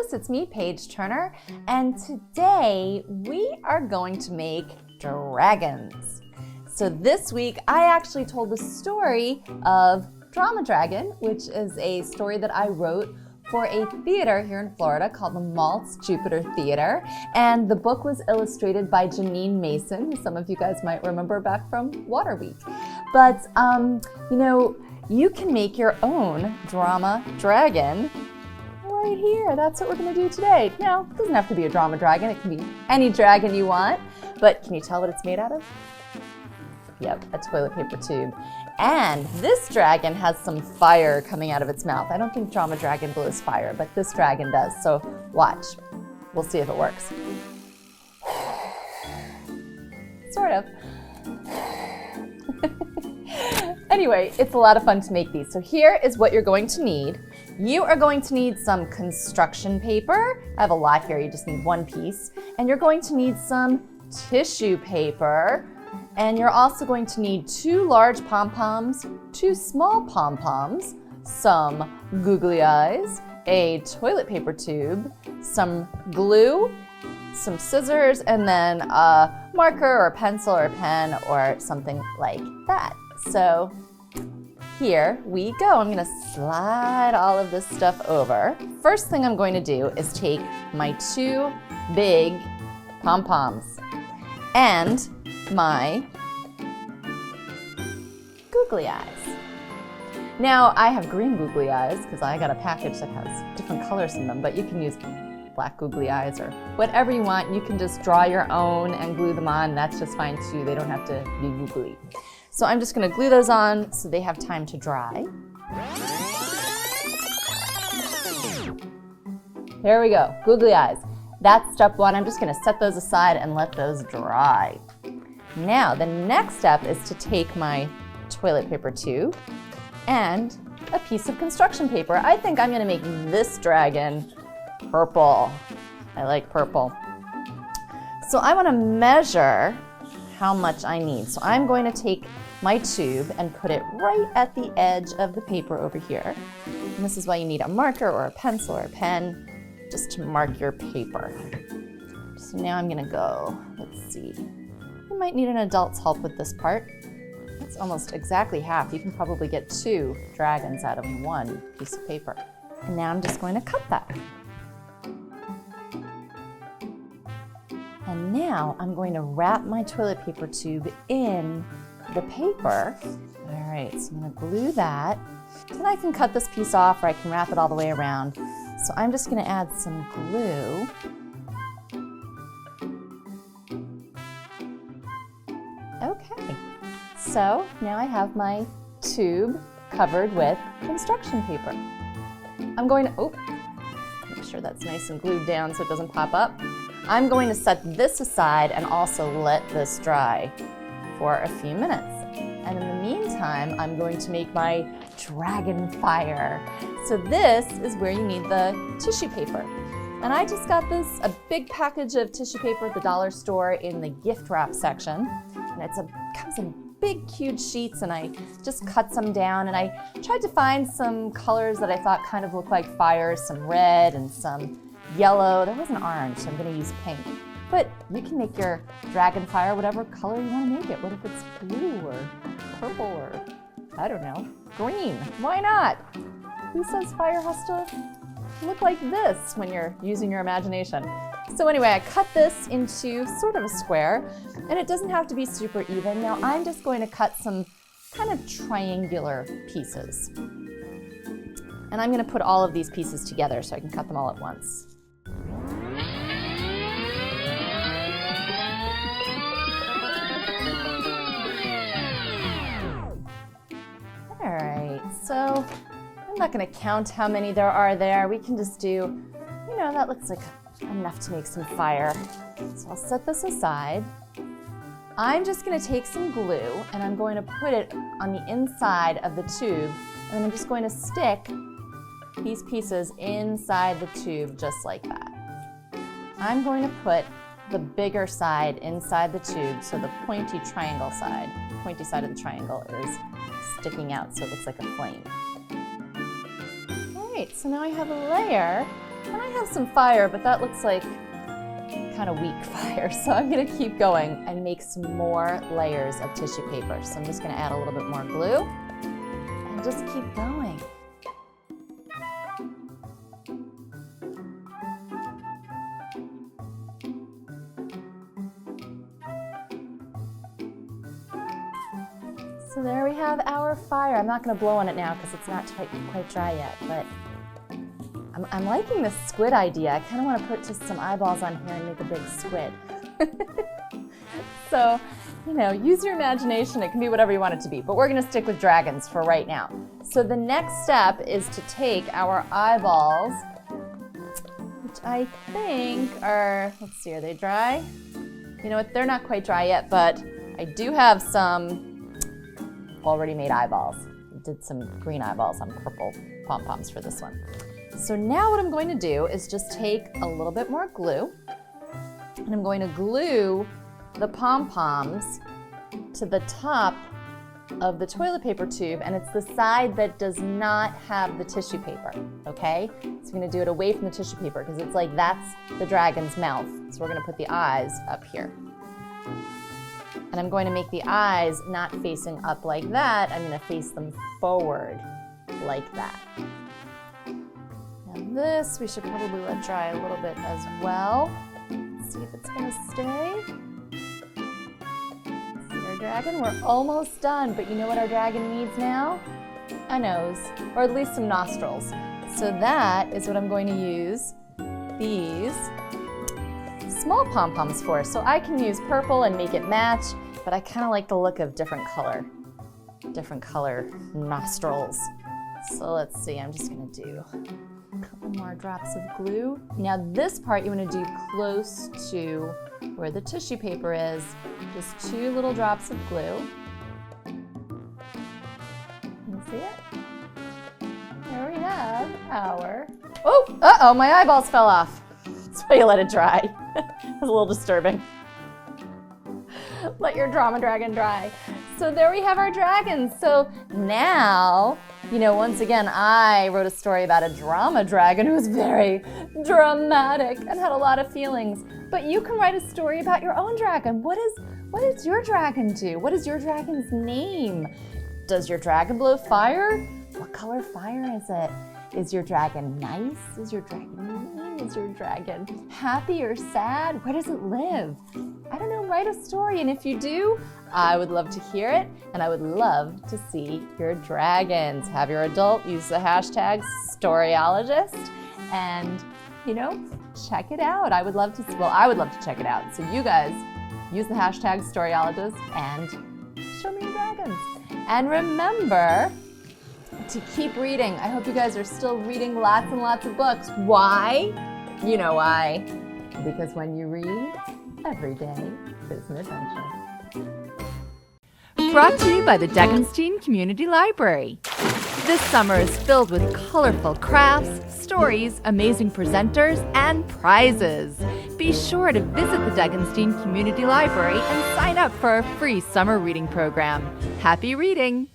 Storyologists, it's me, Paige Turner, and today we are going to make dragons. So this week I actually told the story of Drama Dragon, which is a story that I wrote for a theater here in Florida called the Maltz Jupiter Theater, and the book was illustrated by Janine Mason, who some of you guys might remember back from Water Week. But you can make your own drama dragon right here. That's what we're going to do today. Now, it doesn't have to be a drama dragon. It can be any dragon you want. But can you tell what it's made out of? Yep, a toilet paper tube. And this dragon has some fire coming out of its mouth. I don't think drama dragon blows fire, but this dragon does. So watch. We'll see if it works. Sort of. Anyway, it's a lot of fun to make these. So here is what you're going to need. You are going to need some construction paper. I have a lot here, you just need one piece. And you're going to need some tissue paper. And you're also going to need 2 large pom-poms, 2 small pom-poms, some googly eyes, a toilet paper tube, some glue, some scissors, and then a marker or a pencil or a pen or something like that. So here we go. I'm gonna slide all of this stuff over. First thing I'm going to do is take my 2 big pom-poms and my googly eyes. Now I have green googly eyes because I got a package that has different colors in them, but you can use black googly eyes or whatever you want. You can just draw your own and glue them on. That's just fine too. They don't have to be googly. So I'm just going to glue those on so they have time to dry. Here we go, googly eyes. That's step 1. I'm just going to set those aside and let those dry. Now the next step is to take my toilet paper tube and a piece of construction paper. I think I'm going to make this dragon purple. I like purple. So I want to measure how much I need. So I'm going to take my tube and put it right at the edge of the paper over here. And this is why you need a marker or a pencil or a pen just to mark your paper. So now I'm going to go, let's see. You might need an adult's help with this part. It's almost exactly half. You can probably get 2 dragons out of 1 piece of paper. And now I'm just going to cut that. And now I'm going to wrap my toilet paper tube in the paper. All right, so I'm going to glue that. Then I can cut this piece off or I can wrap it all the way around. So I'm just going to add some glue. Okay, so now I have my tube covered with construction paper. I'm going to, make sure that's nice and glued down so it doesn't pop up. I'm going to set this aside and also let this dry for a few minutes. And in the meantime, I'm going to make my dragon fire. So this is where you need the tissue paper. And I just got this, a big package of tissue paper at the dollar store in the gift wrap section. And it comes in big, huge sheets, and I just cut some down. And I tried to find some colors that I thought kind of looked like fire, some red and some yellow. There wasn't orange, so I'm going to use pink. But you can make your dragon fire whatever color you want to make it. What if it's blue or purple or, I don't know, green? Why not? Who says fire has to look like this when you're using your imagination? So anyway, I cut this into sort of a square, and it doesn't have to be super even. Now I'm just going to cut some kind of triangular pieces. And I'm going to put all of these pieces together so I can cut them all at once. All right, so I'm not going to count how many there are there. We can just do, that looks like enough to make some fire. So I'll set this aside. I'm just going to take some glue and I'm going to put it on the inside of the tube, and then I'm just going to stick these pieces inside the tube just like that. I'm going to put the bigger side inside the tube, so the pointy triangle side, pointy side of the triangle is sticking out so it looks like a flame. All right, so now I have a layer And I have some fire, but that looks like kind of weak fire. So I'm gonna keep going and make some more layers of tissue paper. So I'm just gonna add a little bit more glue and just keep going. So there we have our fire. I'm not gonna blow on it now because it's not quite dry yet, but I'm liking this squid idea. I kind of want to put just some eyeballs on here and make a big squid. So, you know, use your imagination. It can be whatever you want it to be, but we're going to stick with dragons for right now. So the next step is to take our eyeballs, which I think are, let's see, are they dry? You know what, they're not quite dry yet, but I do have some already made eyeballs. I did some green eyeballs on purple pom-poms for this one. So now what I'm going to do is just take a little bit more glue, and I'm going to glue the pom-poms to the top of the toilet paper tube, and it's the side that does not have the tissue paper, okay? So I'm going to do it away from the tissue paper because it's like that's the dragon's mouth. So we're going to put the eyes up here. And I'm going to make the eyes not facing up like that. I'm going to face them forward like that. Now this we should probably let dry a little bit as well. Let's see if it's going to stay. See our dragon? We're almost done, but you know what our dragon needs now? A nose, or at least some nostrils. So that is what I'm going to use these small pom-poms for. So I can use purple and make it match, but I kind of like the look of different color nostrils. So let's see, I'm just gonna do a couple more drops of glue. Now this part you wanna do close to where the tissue paper is. Just 2 little drops of glue. You see it? There we have our, oh, uh-oh, my eyeballs fell off. That's why you let it dry. It was a little disturbing. Let your drama dragon dry. So there we have our dragons. So now, you know, once again, I wrote a story about a drama dragon who was very dramatic and had a lot of feelings. But you can write a story about your own dragon. What does your dragon do? What is your dragon's name? Does your dragon blow fire? What color fire is it? Is your dragon nice? Is your dragon mean? Is your dragon happy or sad? Where does it live? I don't know, write a story. And if you do, I would love to hear it. And I would love to see your dragons. Have your adult use the hashtag Storyologist and, you know, check it out. I would love to check it out. So you guys use the hashtag Storyologist and show me your dragons. And remember to keep reading. I hope you guys are still reading lots and lots of books. Why? You know why. Because when you read, every day is an adventure. Brought to you by the Degenstein Community Library. This summer is filled with colorful crafts, stories, amazing presenters, and prizes. Be sure to visit the Degenstein Community Library and sign up for our free summer reading program. Happy reading!